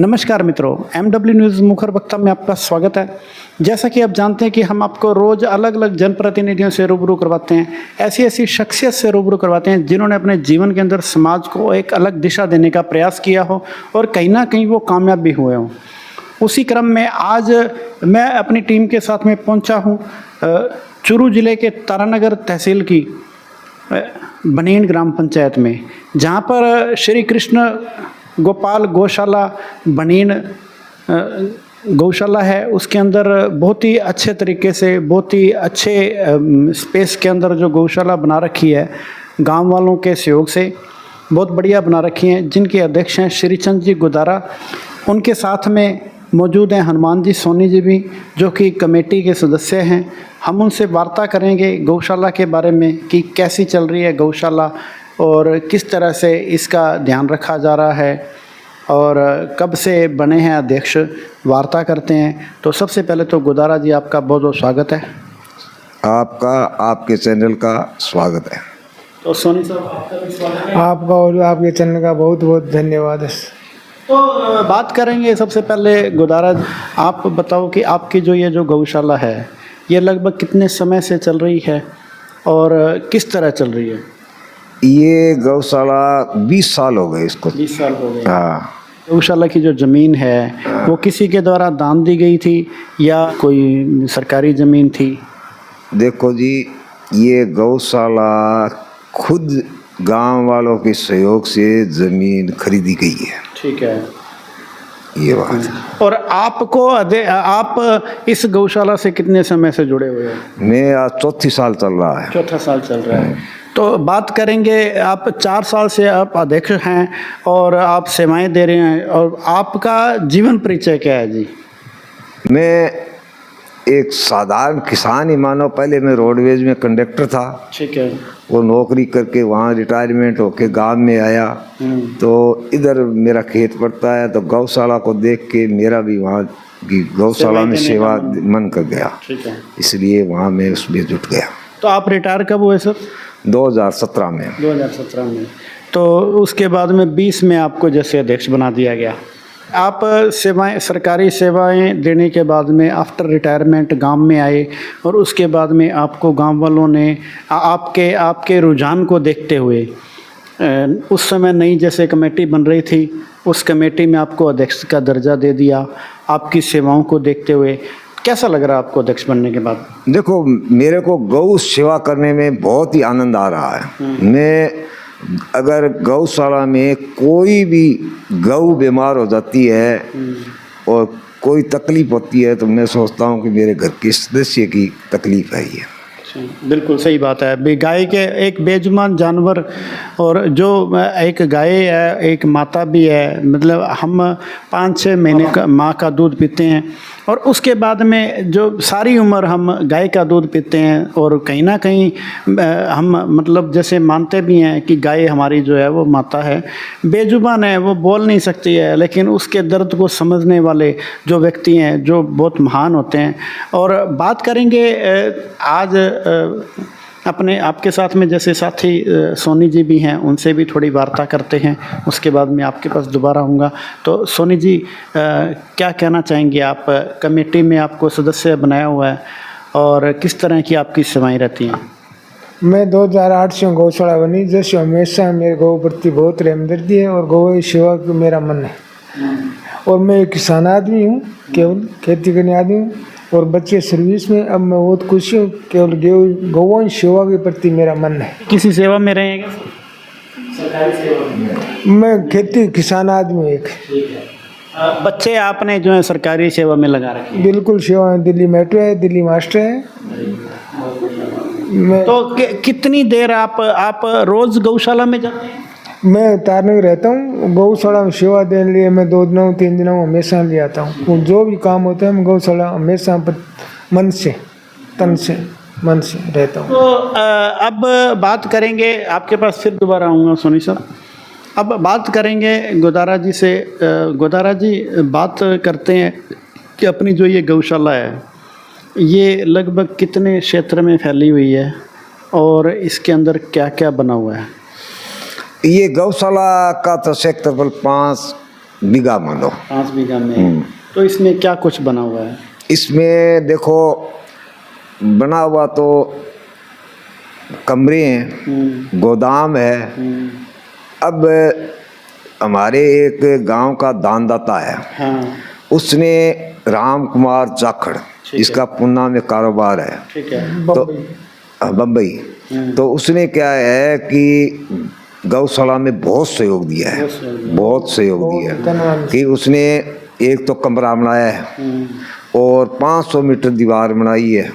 नमस्कार मित्रों, MW news मुखर वक्ता में आपका स्वागत है। जैसा कि आप जानते हैं कि हम आपको रोज़ अलग अलग जनप्रतिनिधियों से रूबरू करवाते हैं, ऐसी ऐसी शख्सियत से रूबरू करवाते हैं जिन्होंने अपने जीवन के अंदर समाज को एक अलग दिशा देने का प्रयास किया हो और कहीं ना कहीं वो कामयाब भी हुए हों। उसी क्रम में आज मैं अपनी टीम के साथ में पहुँचा हूँ चूरू जिले के तारानगर तहसील की बनीन ग्राम पंचायत में, जहाँ पर श्री कृष्ण गोपाल गौशाला बनीन गौशाला है। उसके अंदर बहुत ही अच्छे तरीके से, बहुत ही अच्छे स्पेस के अंदर जो गौशाला बना रखी है, गांव वालों के सहयोग से बहुत बढ़िया बना रखी है, जिनके अध्यक्ष हैं श्री चंद जी गुदारा। उनके साथ में मौजूद हैं हनुमान जी सोनी जी भी, जो कि कमेटी के सदस्य हैं। हम उनसे वार्ता करेंगे गौशाला के बारे में कि कैसी चल रही है गौशाला और किस तरह से इसका ध्यान रखा जा रहा है और कब से बने हैं अध्यक्ष। वार्ता करते हैं। तो सबसे पहले तो गुदारा जी, आपका बहुत बहुत स्वागत है। आपका, आपके चैनल का स्वागत है। तो सोनी साहब, आपका भी स्वागत है। आपका और आपके चैनल का बहुत बहुत धन्यवाद है। तो बात करेंगे सबसे पहले गुदारा जी, आप बताओ कि आपकी जो गौशाला है ये लगभग कितने समय से चल रही है और किस तरह चल रही है? ये गौशाला 20 साल हो गए इसको। 20 साल हो गए। हाँ। गौशाला की जो ज़मीन है वो किसी के द्वारा दान दी गई थी या कोई सरकारी ज़मीन थी? देखो जी, ये गौशाला खुद गांव वालों के सहयोग से ज़मीन खरीदी गई है। ठीक है, ये बात है। और आप इस गौशाला से कितने समय से जुड़े हुए हैं? मैं आज चौथी साल चल रहा है। चौथा साल चल रहा है। तो बात करेंगे, आप 4 साल से आप अध्यक्ष हैं और आप सेवाएं दे रहे हैं, और आपका जीवन परिचय क्या है जी? मैं एक साधारण किसान ही मानो। पहले मैं रोडवेज में कंडक्टर था। ठीक है। वो नौकरी करके वहाँ रिटायरमेंट होके गांव में आया, तो इधर मेरा खेत पड़ता है, तो गौशाला को देख के मेरा भी वहाँ की गौशाला में सेवा मन कर गया। ठीक है। इसलिए वहाँ मैं उसमें जुट गया। तो आप रिटायर कब हुए सर? 2017 में। 2017 में। तो उसके बाद में 20 में आपको जैसे अध्यक्ष बना दिया गया। आप सेवाएं, सरकारी सेवाएं देने के बाद में आफ्टर रिटायरमेंट गांव में आए, और उसके बाद में आपको गांव वालों ने आपके रुझान को देखते हुए उस समय नई जैसे कमेटी बन रही थी, उस कमेटी में आपको अध्यक्ष का दर्जा दे दिया। आपकी सेवाओं को देखते हुए कैसा लग रहा है आपको अध्यक्ष बनने के बाद? देखो, मेरे को गौ सेवा करने में बहुत ही आनंद आ रहा है। मैं अगर गौशाला में कोई भी गौ बीमार हो जाती है और कोई तकलीफ होती है, तो मैं सोचता हूँ कि मेरे घर के सदस्य की तकलीफ है ये। बिल्कुल सही बात है। गाय के एक बेजुबान जानवर, और जो एक गाय है एक माता भी है, मतलब हम 5-6 महीने का माँ का दूध पीते हैं, और उसके बाद में जो सारी उम्र हम गाय का दूध पीते हैं, और कहीं ना कहीं हम मतलब जैसे मानते भी हैं कि गाय हमारी जो है वो माता है, बेजुबान है, वो बोल नहीं सकती है, लेकिन उसके दर्द को समझने वाले जो व्यक्ति हैं जो बहुत महान होते हैं। और बात करेंगे आज अपने आपके साथ में जैसे साथी सोनी जी भी हैं, उनसे भी थोड़ी वार्ता करते हैं, उसके बाद मैं आपके पास दोबारा आऊँगा। तो सोनी जी, क्या कहना चाहेंगे? आप कमेटी में आपको सदस्य बनाया हुआ है, और किस तरह की आपकी सेवाएं रहती हैं? मैं 2008 से गौशाला बनी, जैसे हमेशा मेरे गौ प्रति बहुत रहमदर्दी है और गौ की सेवा का मेरा मन है। और मैं एक किसान आदमी हूँ, केवल खेती करने आदमी हूँ, और बच्चे सर्विस में। अब मैं बहुत खुश हूँ, केवल गौओं की सेवा के प्रति मेरा मन है। किसी सेवा में रहेंगे? सरकारी सेवा में? मैं खेती किसान आदमी हूँ एक। बच्चे आपने जो है सरकारी सेवा में लगा रखे हैं? बिल्कुल सेवा है। दिल्ली मेट्रो है, दिल्ली मास्टर है। मैं तो कितनी देर आप रोज गौशाला में जाते हैं? मैं तारनगर रहता हूँ। गौशाला में सेवा देने लिए मैं 2 दिनों 3 दिनों हमेशा ले आता हूँ। जो भी काम होता है मैं गौशाला हमेशा मन से, तन से, मन से रहता हूँ। तो अब बात करेंगे, आपके पास फिर दोबारा आऊँगा सोनी साहब। अब बात करेंगे गुदारा जी से। गुदारा जी, बात करते हैं कि अपनी जो ये गौशाला है ये लगभग कितने क्षेत्र में फैली हुई है और इसके अंदर क्या क्या बना हुआ है? ये गौशाला का तो सेक्टर 5 बीघा मान लो। 5 बीघा में। तो इसमें क्या कुछ बना हुआ है? इसमें देखो बना हुआ तो कमरे हैं, गोदाम है। अब हमारे एक गांव का दानदाता है, हाँ, उसने राम कुमार जाखड़, इसका पुन्ना में कारोबार है, ठीक है। तो बम्बई। तो उसने क्या है कि गौशाला में बहुत सहयोग दिया है, बहुत सहयोग दिया है कि उसने एक तो कमरा बनाया है और 500 मीटर दीवार बनाई है,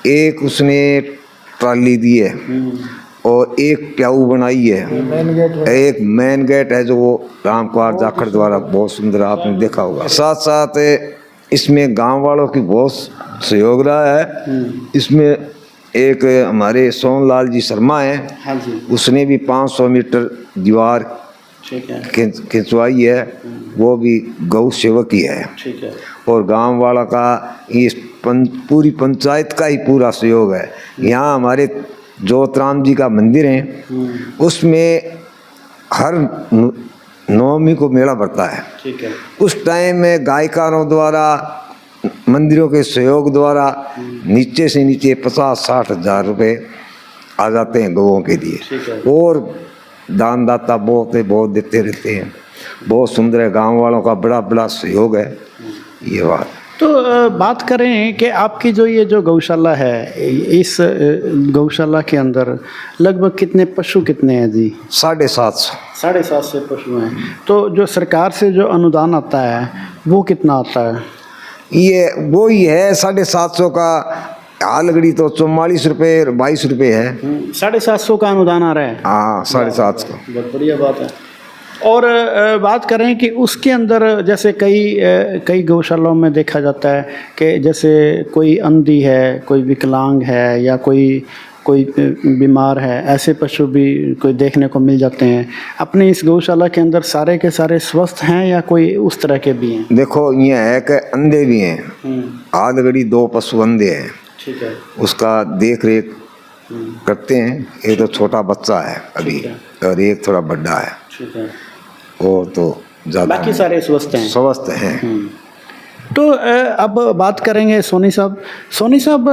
एक उसने ट्राली दी है और एक प्याऊ बनाई है, एक मेन गेट है जो वो राम कुमार जाखड़ द्वारा बहुत सुंदर आपने देखा होगा। साथ साथ इसमें गांव वालों की बहुत सहयोग रहा है। इसमें एक हमारे सोनलाल जी शर्मा हैं, हाँ जी, उसने भी 500 मीटर दीवार ठीक है, खिंचवाई है, वो भी गौ सेवक ही है। ठीक है। और गांव वाला का इस पूरी पंचायत का ही पूरा सहयोग है। यहाँ हमारे ज्योतराम जी का मंदिर है, उसमें हर नवमी को मेला बढ़ता है। ठीक है। उस टाइम में गायकारों द्वारा, मंदिरों के सहयोग द्वारा नीचे से नीचे 50-60 हज़ार रुपये आ जाते हैं गौओं के लिए। ठीक है। और दानदाता बहुत देते रहते हैं, बहुत सुंदर है, गांव वालों का बड़ा बड़ा सहयोग है। ये बात तो बात करें कि आपकी जो ये जो गौशाला है, इस गौशाला के अंदर लगभग कितने पशु कितने हैं जी? 750। 750 पशु हैं। तो जो सरकार से जो अनुदान आता है वो कितना आता है? ये वो ही है 750 का। हालगड़ी तो 44 रुपये 22 रुपये है। 750 का अनुदान आ रहा है। हाँ, 750 का। बहुत बढ़िया बात है। और बात करें कि उसके अंदर जैसे कई गौशालाओं में देखा जाता है कि जैसे कोई अंधी है, कोई विकलांग है या कोई बीमार है, ऐसे पशु भी कोई देखने को मिल जाते हैं। अपने इस गौशाला के अंदर सारे के सारे स्वस्थ हैं या कोई उस तरह के भी हैं? देखो ये है कि अंधे भी हैं, हालगड़ी 2 पशु अंधे हैं, ठीक है, उसका देख रेख करते हैं। एक तो छोटा बच्चा है अभी और एक थोड़ा बड़ा है, ठीक है। वो तो ज़्यादा बाकी सारे स्वस्थ हैं। स्वस्थ हैं। तो अब बात करेंगे सोनी साहब,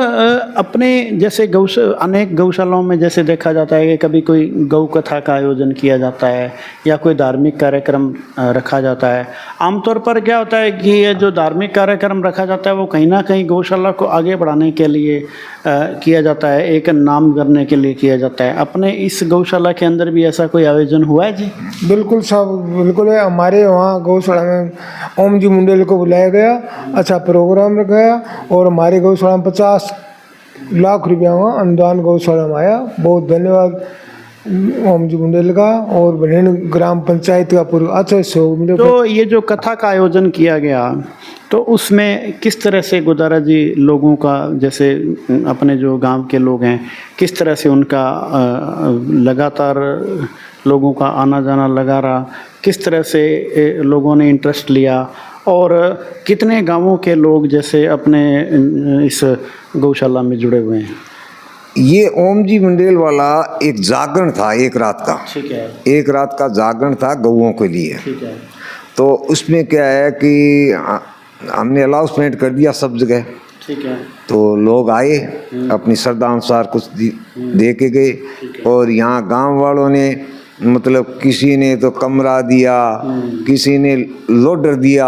अपने जैसे अनेक गौशालाओं में जैसे देखा जाता है कि कभी कोई गौ कथा का आयोजन किया जाता है या कोई धार्मिक कार्यक्रम रखा जाता है। आमतौर पर क्या होता है कि ये जो धार्मिक कार्यक्रम रखा जाता है वो कहीं ना कहीं गौशाला को आगे बढ़ाने के लिए किया जाता है, एक नाम करने के लिए किया जाता है। अपने इस गौशाला के अंदर भी ऐसा कोई आयोजन हुआ है जी? बिल्कुल साहब, बिल्कुल है। हमारे वहाँ गौशाला में ओम जी मुंडेल को बुलाया गया, अच्छा प्रोग्राम रखाया और हमारे गौशाला में 50 लाख रुपया वहाँ अनुदान गौशाला में आया। बहुत धन्यवाद ओम जी मुंडेल का और बनेन ग्राम पंचायत का पूरा अच्छा सहयोग मिले। तो ये जो कथा का आयोजन किया गया तो उसमें किस तरह से गुजारा जी लोगों का, जैसे अपने जो गांव के लोग हैं, किस तरह से उनका लगातार लोगों का आना जाना लगा रहा, किस तरह से लोगों ने इंटरेस्ट लिया और कितने गांवों के लोग जैसे अपने इस गौशाला में जुड़े हुए हैं? ये ओम जी मंडेल वाला एक जागरण था, एक रात का। ठीक है। एक रात का जागरण था गौओं के लिए। ठीक है। तो उसमें क्या है कि हमने अनाउंसमेंट कर दिया सब जगह। ठीक है। तो लोग आए, अपनी श्रद्धा अनुसार कुछ दे के गए और यहाँ गांव वालों ने मतलब किसी ने तो कमरा दिया, किसी ने लोडर दिया।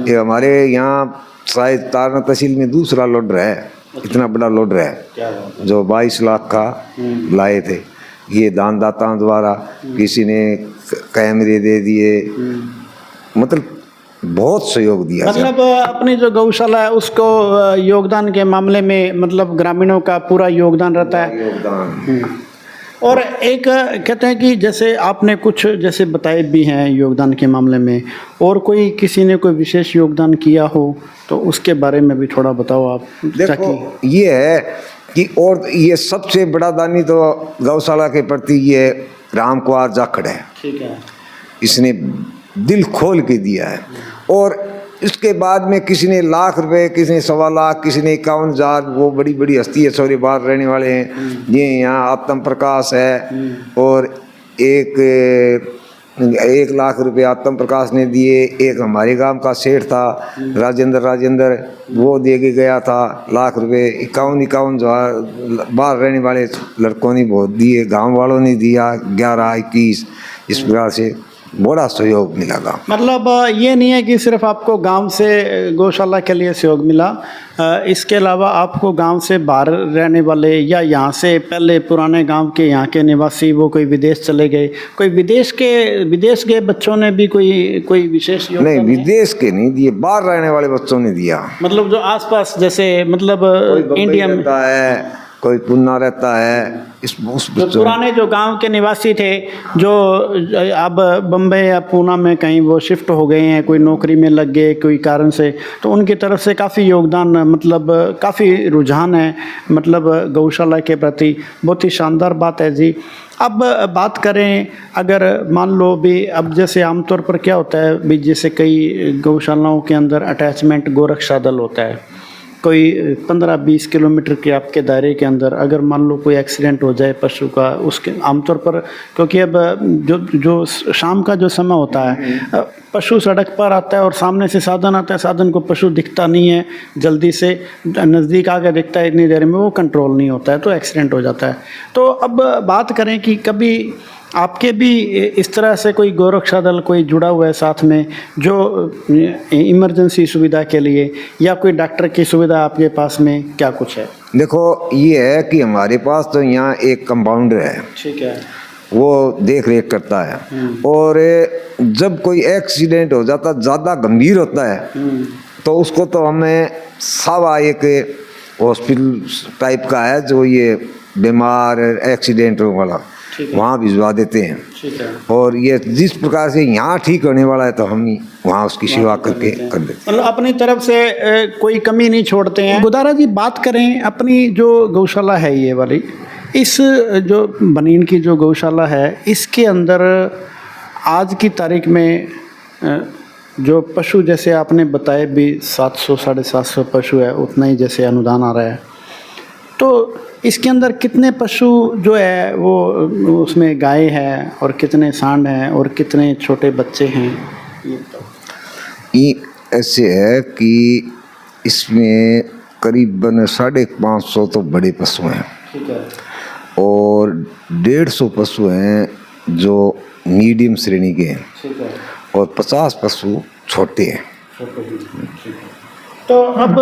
ये हमारे यहाँ शायद तारना तहसील में दूसरा लोडर है, इतना बड़ा लोडर है जो 22 लाख का लाए थे। ये दानदाताओं द्वारा किसी ने कैमरे दे दिए, मतलब बहुत सहयोग दिया। मतलब अपनी जो गौशाला है उसको योगदान के मामले में मतलब ग्रामीणों का पूरा योगदान रहता है। योगदान। और एक कहते हैं कि जैसे आपने कुछ जैसे बताए भी हैं योगदान के मामले में, और कोई किसी ने कोई विशेष योगदान किया हो तो उसके बारे में भी थोड़ा बताओ आप। देखो ये है कि और ये सबसे बड़ा दानी तो गौशाला के प्रति ये राम कुमार जाखड़ है। ठीक है। इसने दिल खोल के दिया है। और इसके बाद में किसी ने लाख रुपए, किसी ने 1.25 लाख, किसी ने 51,000। वो बड़ी बड़ी हस्ती है, सौरी बाहर रहने वाले हैं। ये यहाँ आत्म प्रकाश है और एक 1 लाख रुपए आत्म प्रकाश ने दिए। एक हमारे गांव का सेठ था राजेंद्र, वो दे के गया था लाख रुपए। 51 जो बाहर रहने वाले लड़कों ने बहुत दिए, गांव वालों ने दिया 11-21। इस प्रकार से बड़ा सहयोग मिला गाँव। मतलब ये नहीं है कि सिर्फ आपको गांव से गौशाला के लिए सहयोग मिला, इसके अलावा आपको गांव से बाहर रहने वाले या यहाँ से पहले पुराने गांव के यहाँ के निवासी, वो कोई विदेश चले गए, कोई विदेश के बच्चों ने भी कोई विशेष योगदान नहीं, है? विदेश के नहीं दिए, बाहर रहने वाले बच्चों ने दिया। मतलब जो आसपास, जैसे मतलब इंडिया में रहता है, कोई पुन्ना रहता है, उस जो पुराने जो गांव के निवासी थे, जो अब बम्बई या पूना में कहीं वो शिफ्ट हो गए हैं, कोई नौकरी में लग गए कोई कारण से, तो उनकी तरफ से काफ़ी योगदान, मतलब काफ़ी रुझान है मतलब गौशाला के प्रति। बहुत ही शानदार बात है जी। अब बात करें, अगर मान लो भी अब जैसे आमतौर पर क्या होता है भी, जैसे कई गौशालाओं के अंदर अटैचमेंट गोरक्षा दल होता है, कोई 15-20 किलोमीटर के आपके दायरे के अंदर अगर मान लो कोई एक्सीडेंट हो जाए पशु का, उसके आमतौर पर, क्योंकि अब जो शाम का जो समय होता है, पशु सड़क पर आता है और सामने से साधन आता है, साधन को पशु दिखता नहीं है, जल्दी से नज़दीक आकर दिखता है, इतनी देर में वो कंट्रोल नहीं होता है, तो एक्सीडेंट हो जाता है। तो अब बात करें कि कभी आपके भी इस तरह से कोई गौरक्षा दल कोई जुड़ा हुआ है साथ में, जो इमरजेंसी सुविधा के लिए, या कोई डॉक्टर की सुविधा आपके पास में क्या कुछ है? देखो, ये है कि हमारे पास तो यहाँ एक कंपाउंडर है, ठीक है, वो देख रेख करता है। और जब कोई एक्सीडेंट हो जाता, ज़्यादा गंभीर होता है, तो उसको तो हमें सावा एक हॉस्पिटल टाइप का है जो ये बीमार एक्सीडेंट वाला, वहाँ भिजवा देते हैं। ठीक है। और ये जिस प्रकार से यहाँ ठीक होने वाला है, तो हम वहाँ उसकी सेवा करके कर देते हैं। मतलब अपनी तरफ से कोई कमी नहीं छोड़ते हैं। गुदारा जी, बात करें अपनी जो गौशाला है ये वाली, इस जो बनीन की जो गौशाला है, इसके अंदर आज की तारीख में जो पशु, जैसे आपने बताए भी 700-750 पशु है, उतना ही जैसे अनुदान आ रहा है, तो इसके अंदर कितने पशु जो है वो, उसमें गाय है और कितने सांड हैं और कितने छोटे बच्चे हैं? ये ऐसे है कि इसमें करीबन 550 तो बड़े पशु हैं, ठीक है, और 150 पशु हैं जो मीडियम श्रेणी के हैं, ठीक है, और 50 पशु छोटे हैं। तो अब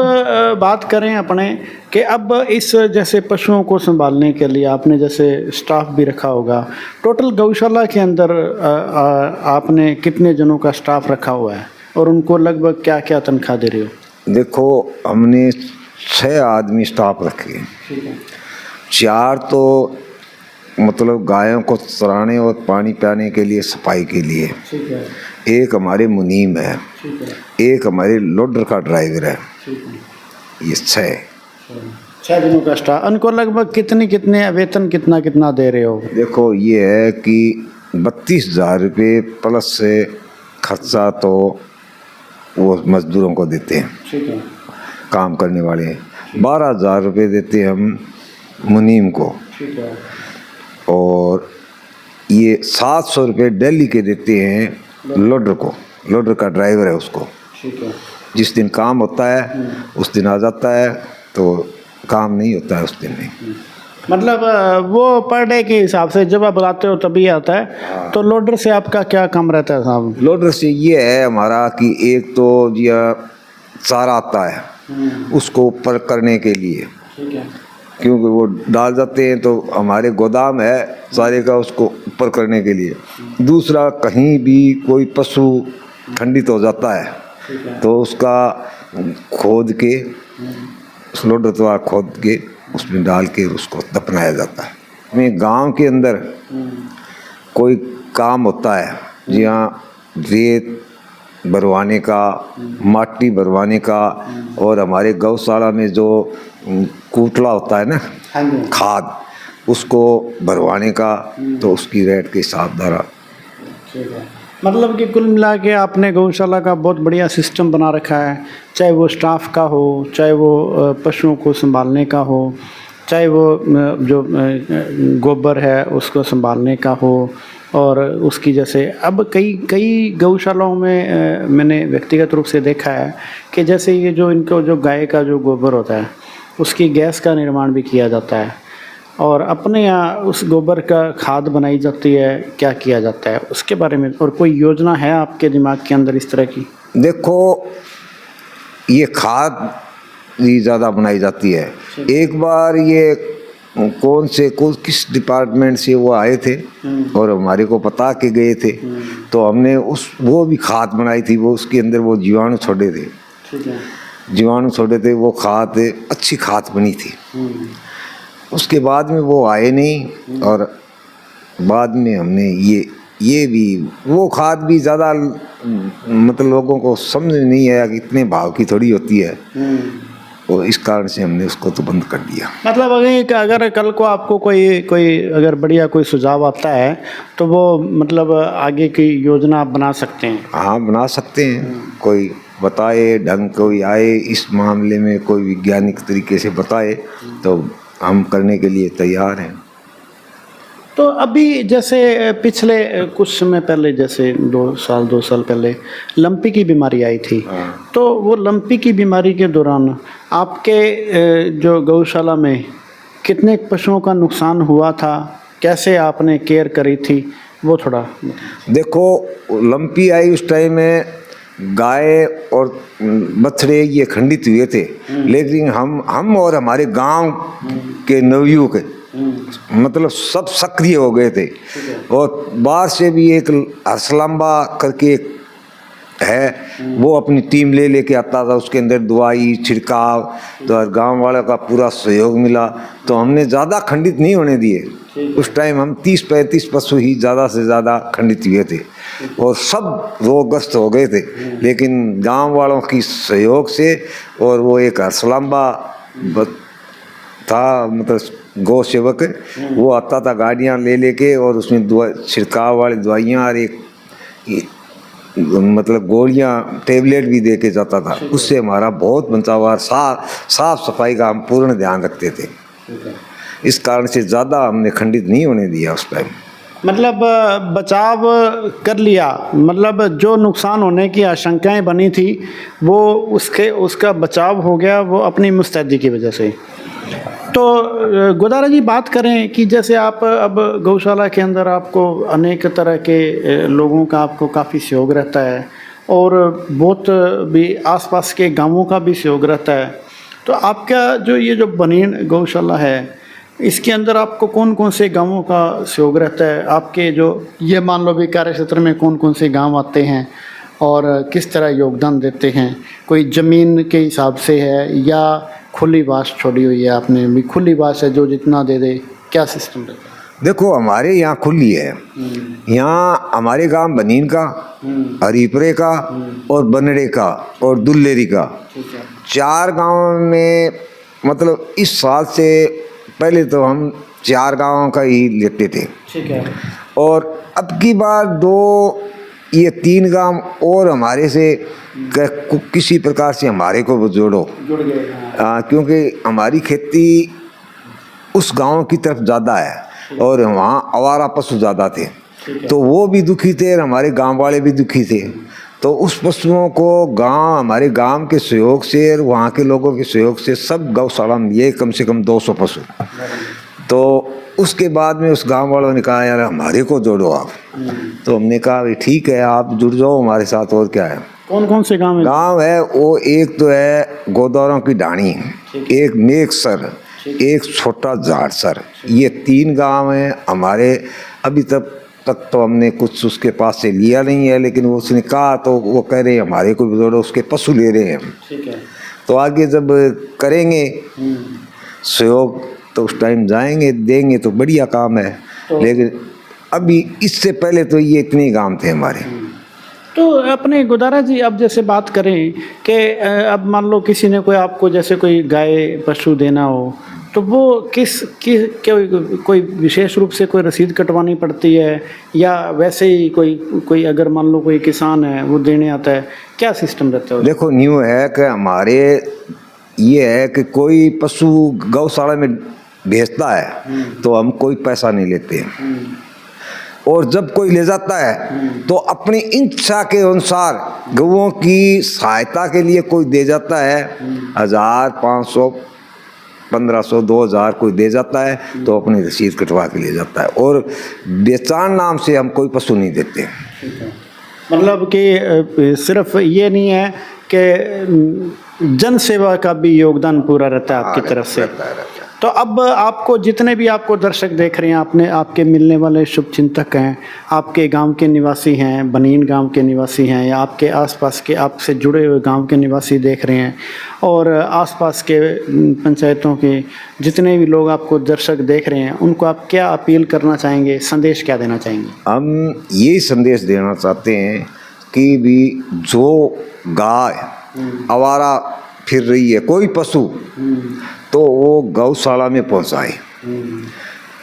बात करें अपने कि अब इस जैसे पशुओं को संभालने के लिए आपने जैसे स्टाफ भी रखा होगा, टोटल गौशाला के अंदर आपने कितने जनों का स्टाफ रखा हुआ है और उनको लगभग क्या क्या तनख्वाह दे रहे हो? देखो, हमने 6 आदमी स्टाफ रखे, 4 तो मतलब गायों को चराने और पानी पिलाने के लिए, सफाई के लिए, ठीक है, एक हमारे मुनीम है, ठीक है, एक हमारे लोडर का ड्राइवर है, ठीक है। ये 6 दिनों का स्टाफ। उनको लगभग कितने वेतन कितना दे रहे हो? देखो, ये है कि 32,000 रुपये प्लस से खर्चा तो वो मजदूरों को देते हैं, ठीक है, काम करने वाले। 12,000 रुपये देते हैं हम मुनीम को, ठीक है, और ये 700 रुपये डेली के देते हैं लोडर को, लोडर का ड्राइवर है उसको। ठीक है। जिस दिन काम होता है उस दिन आ जाता है, तो काम नहीं होता है उस दिन नहीं। मतलब वो पर डे के हिसाब से जब आप बुलाते हो तभी आता है। तो लोडर से आपका क्या काम रहता है साहब? लोडर से ये है हमारा कि एक तो यह चारा आता है उसको ऊपर करने के लिए, ठीक है, क्योंकि वो डाल जाते हैं, तो हमारे गोदाम है चारे का, उसको ऊपर करने के लिए। दूसरा, कहीं भी कोई पशु खंडित हो जाता है तो उसका खोद के, उस लोडर द्वारा खोद के उसमें डाल के उसको दफनाया जाता है। में गांव के अंदर कोई काम होता है, जहाँ रेत भरवाने का, माटी भरवाने का, और हमारे गौशाला में जो कूटला होता है ना, खाद, उसको भरवाने का, तो उसकी रेट के हिसाब द्वारा। मतलब कि कुल मिला के आपने गौशाला का बहुत बढ़िया सिस्टम बना रखा है, चाहे वो स्टाफ का हो, चाहे वो पशुओं को संभालने का हो, चाहे वो जो गोबर है उसको संभालने का हो, और उसकी जैसे अब कई कई गौशालाओं में मैंने व्यक्तिगत रूप से देखा है कि जैसे ये जो इनको जो गाय का जो गोबर होता है उसकी गैस का निर्माण भी किया जाता है, और अपने यहाँ उस गोबर का खाद बनाई जाती है, क्या किया जाता है उसके बारे में, और कोई योजना है आपके दिमाग के अंदर इस तरह की? देखो, ये खाद ही ज़्यादा बनाई जाती है। एक बार ये किस डिपार्टमेंट से वो आए थे और हमारे को बता के गए थे, तो हमने वो भी खाद बनाई थी। वो उसके अंदर वो जीवाणु छोड़े थे, ठीक है, जीवाणु छोड़े थे, वो खाद अच्छी खाद बनी थी। उसके बाद में वो आए नहीं, और बाद में हमने ये भी वो खाद भी ज़्यादा मतलब लोगों को समझ नहीं आया कि इतने भाव की थोड़ी होती है, और इस कारण से हमने उसको तो बंद कर दिया। मतलब अगर कल को आपको कोई अगर बढ़िया कोई सुझाव आता है तो वो मतलब आगे की योजना आप बना सकते हैं? हाँ, बना सकते हैं। कोई बताए, ढंग कोई आए इस मामले में, कोई वैज्ञानिक तरीके से बताए तो हम करने के लिए तैयार हैं। तो अभी जैसे पिछले कुछ समय पहले, जैसे 2 साल पहले लंपी की बीमारी आई थी, तो वो लंपी की बीमारी के दौरान आपके जो गौशाला में कितने पशुओं का नुकसान हुआ था, कैसे आपने केयर करी थी, वो थोड़ा? देखो, लंपी आई उस टाइम में गाय और बछड़े ये खंडित हुए थे, लेकिन हम और हमारे गांव के नवयुवक मतलब सब सक्रिय हो गए थे। और बाहर से भी एक हरसलंबा करके एक है, वो अपनी टीम लेके आता था, उसके अंदर दवाई छिड़काव, तो गांव वालों का पूरा सहयोग मिला, तो हमने ज़्यादा खंडित नहीं होने दिए। उस टाइम हम 30-35 पशु ही ज़्यादा से ज़्यादा खंडित हुए थे, और सब रोगग्रस्त हो गए थे, लेकिन गांव वालों की सहयोग से, और वो एक हरसलंबा था मतलब गौ सेवक, वो आता था गाड़ियाँ लेके, और उसमें छिड़काव वाली दवाइयाँ और एक मतलब गोलियाँ टेबलेट भी दे के जाता था। उससे हमारा बहुत बचाव और साफ सफाई का हम पूर्ण ध्यान रखते थे। इस कारण से ज़्यादा हमने खंडित नहीं होने दिया उस टाइम। मतलब बचाव कर लिया, मतलब जो नुकसान होने की आशंकाएं बनी थी वो उसका बचाव हो गया, वो अपनी मुस्तैदी की वजह से। तो गोदारा जी, बात करें कि जैसे आप अब गौशाला के अंदर आपको अनेक तरह के लोगों का आपको काफ़ी सहयोग रहता है, और बहुत भी आसपास के गांवों का भी सहयोग रहता है, तो आपका जो ये जो बनीन गौशाला है इसके अंदर आपको कौन कौन से गांवों का सहयोग रहता है? आपके जो ये मान लो भी कार्य क्षेत्र में कौन कौन से गाँव आते हैं और किस तरह योगदान देते हैं? कोई ज़मीन के हिसाब से है या खुली बास छोड़ी हुई है आपने भी? खुली बास है, जो जितना दे दे, क्या सिस्टम रहता है? देखो, हमारे यहाँ खुली है। यहाँ हमारे गांव बनीन का, हरीपुरे का, और बनड़े का, और दुल्लेरी का, 4 गांव में मतलब इस साल से पहले तो हम 4 गांवों का ही लेते थे, ठीक है, और अब की बार 3 गांव और हमारे से किसी प्रकार से हमारे को जुड़ गए, क्योंकि हमारी खेती उस गांव की तरफ ज़्यादा है और वहाँ आवारा पशु ज़्यादा थे, तो वो भी दुखी थे और हमारे गांव वाले भी दुखी थे। तो उस पशुओं को हमारे गांव के सहयोग से और वहाँ के लोगों के सहयोग से सब गौशाला में ये कम से कम 200 पशु। तो उसके बाद में उस गांव वालों ने कहा, यार हमारे को जोड़ो आप। तो हमने कहा भाई ठीक है, आप जुड़ जाओ हमारे साथ, और क्या है। कौन कौन से गांव है वो? एक तो है गोदौरों की ढाणी, एक मेघसर, एक छोटा झाड़सर, ये 3 गांव हैं हमारे। अभी तक तो हमने कुछ उसके पास से लिया नहीं है, लेकिन उसने कहा तो वो कह रहे हैं हमारे को भी जोड़ो, उसके पशु ले रहे हैं। ठीक है, तो आगे जब करेंगे सहयोग तो उस टाइम जाएंगे, देंगे तो बढ़िया काम है। लेकिन अभी इससे पहले तो ये इतने गांव थे हमारे। तो अपने गोदारा जी, अब जैसे बात करें कि अब मान लो किसी ने कोई जैसे कोई गाय पशु देना हो, तो वो कोई विशेष रूप से कोई रसीद कटवानी पड़ती है, या वैसे ही कोई अगर मान लो कोई किसान है वो देने आता है, क्या सिस्टम रहता है? देखो, न्यू है कि हमारे ये है कि कोई पशु गौशाला में भेजता है तो हम कोई पैसा नहीं लेते हैं, और जब कोई ले जाता है तो अपनी इच्छा के अनुसार गौओं की सहायता के लिए कोई दे जाता है, 1000, 500, 1500, 2000 कोई दे जाता है तो अपनी रसीद कटवा के ले जाता है, और बेचान नाम से हम कोई पशु नहीं देते। मतलब कि सिर्फ ये नहीं है कि जन सेवा का भी योगदान पूरा रहता है आपकी तरफ से। तो अब आपको जितने भी आपको दर्शक देख रहे हैं, आपके मिलने वाले शुभचिंतक हैं, आपके गांव के निवासी हैं, बनीन गांव के निवासी हैं, या आपके आसपास के आपसे जुड़े हुए गांव के निवासी देख रहे हैं, और आसपास के पंचायतों के जितने भी लोग आपको दर्शक देख रहे हैं, उनको आप क्या अपील करना चाहेंगे, संदेश क्या देना चाहेंगे? हम यही संदेश देना चाहते हैं कि भी जो गाय आवारा फिर रही है, कोई पशु, तो वो गौशाला में पहुंचाए,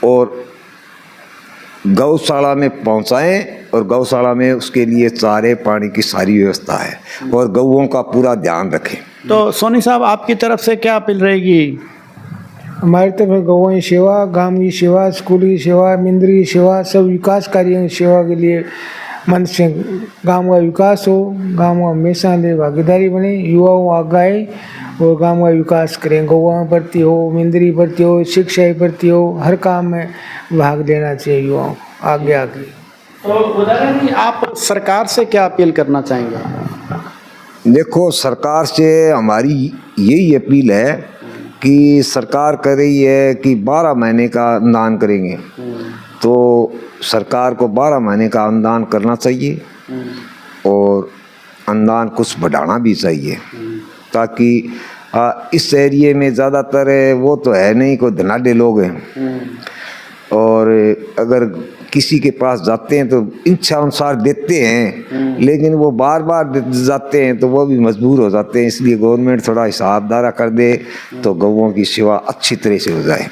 और गौशाला में पहुंचाएं, और गौशाला में उसके लिए चारे पानी की सारी व्यवस्था है, और गौओं का पूरा ध्यान रखें। तो सोनी साहब, आपकी तरफ से क्या अपील रहेगी? हमारी तरफ गौओं की सेवा, गांव की सेवा, स्कूल की सेवा, मंदिर की सेवा, सब विकास कार्यों की सेवा के लिए मन से गांव का विकास हो, गांव में हमेशा भागीदारी बने, युवाओं आगे आए और गांव का विकास करें। गौओं प्रति हो, मंदिर प्रति हो, शिक्षा प्रति हो, हर काम में भाग लेना चाहिए युवाओं आगे आगे। तो उदाहरण जी, आप सरकार से क्या अपील करना चाहेंगे? देखो, सरकार से हमारी यही अपील है कि सरकार कर रही है कि 12 महीने का अनुदान करेंगे, तो सरकार को 12 महीने का अनुदान करना चाहिए, और अनुदान कुछ बढ़ाना भी चाहिए, ताकि इस एरिए में ज़्यादातर वो तो है नहीं, कोई धनाढ़ लोग हैं, और अगर किसी के पास जाते हैं तो इच्छा अनुसार देते हैं, लेकिन वो बार बार जाते हैं तो वो भी मजबूर हो जाते हैं। इसलिए गवर्नमेंट थोड़ा हिसाबदारा कर दे तो गौओं की सेवा अच्छी तरह से हो जाए।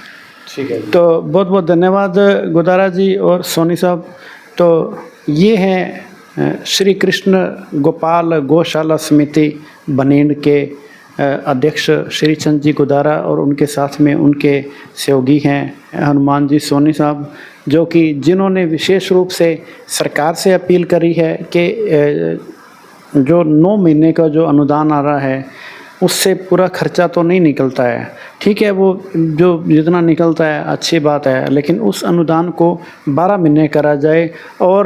ठीक है, तो बहुत बहुत धन्यवाद गोदारा जी और सोनी साहब। तो ये हैं श्री कृष्ण गोपाल गौशाला समिति बनीन के अध्यक्ष श्री चंद जी गोदारा, और उनके साथ में उनके सहयोगी हैं हनुमान जी सोनी साहब, जो कि जिन्होंने विशेष रूप से सरकार से अपील करी है कि जो 9 महीने का जो अनुदान आ रहा है उससे पूरा खर्चा तो नहीं निकलता है, ठीक है, वो जो जितना निकलता है अच्छी बात है, लेकिन उस अनुदान को 12 महीने करा जाए, और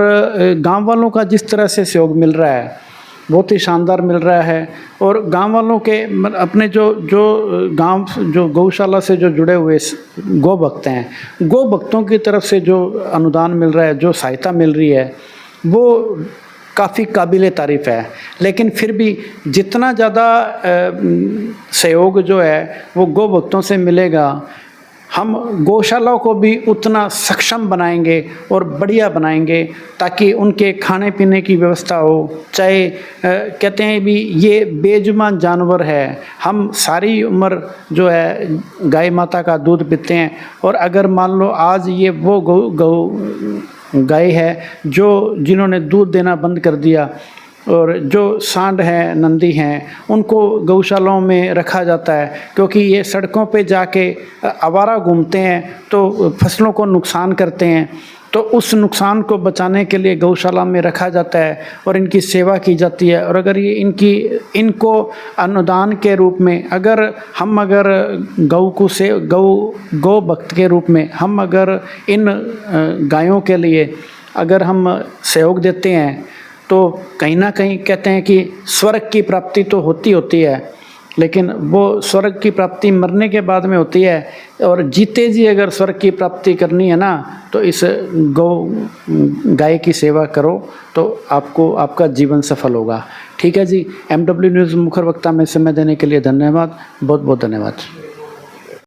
गांव वालों का जिस तरह से सहयोग मिल रहा है बहुत ही शानदार मिल रहा है, और गांव वालों के अपने जो गौशाला से जो जुड़े हुए गौ भक्त हैं, गौ भक्तों की तरफ से जो अनुदान मिल रहा है, जो सहायता मिल रही है, वो काफ़ी काबिले तारीफ़ है। लेकिन फिर भी जितना ज़्यादा सहयोग जो है वो गौ भक्तों से मिलेगा, हम गौशालाओं को भी उतना सक्षम बनाएंगे और बढ़िया बनाएंगे, ताकि उनके खाने पीने की व्यवस्था हो। चाहे कहते हैं भी ये बेजुबान जानवर है, हम सारी उम्र जो है गाय माता का दूध पीते हैं, और अगर मान लो आज ये वो गाय है जिन्होंने दूध देना बंद कर दिया, और जो सांड हैं, नंदी हैं, उनको गौशालाओं में रखा जाता है, क्योंकि ये सड़कों पे जाके आवारा घूमते हैं तो फसलों को नुकसान करते हैं। तो उस नुकसान को बचाने के लिए गौशाला में रखा जाता है और इनकी सेवा की जाती है। और अगर ये इनको अनुदान के रूप में अगर गौ भक्त के रूप में हम अगर इन गायों के लिए अगर हम सहयोग देते हैं, तो कहीं ना कहीं कहते हैं कि स्वर्ग की प्राप्ति तो होती है, लेकिन वो स्वर्ग की प्राप्ति मरने के बाद में होती है, और जीते जी अगर स्वर्ग की प्राप्ति करनी है ना, तो इस गाय की सेवा करो तो आपका जीवन सफल होगा। ठीक है जी। MW न्यूज़ मुखर वक्ता में समय देने के लिए धन्यवाद, बहुत बहुत धन्यवाद।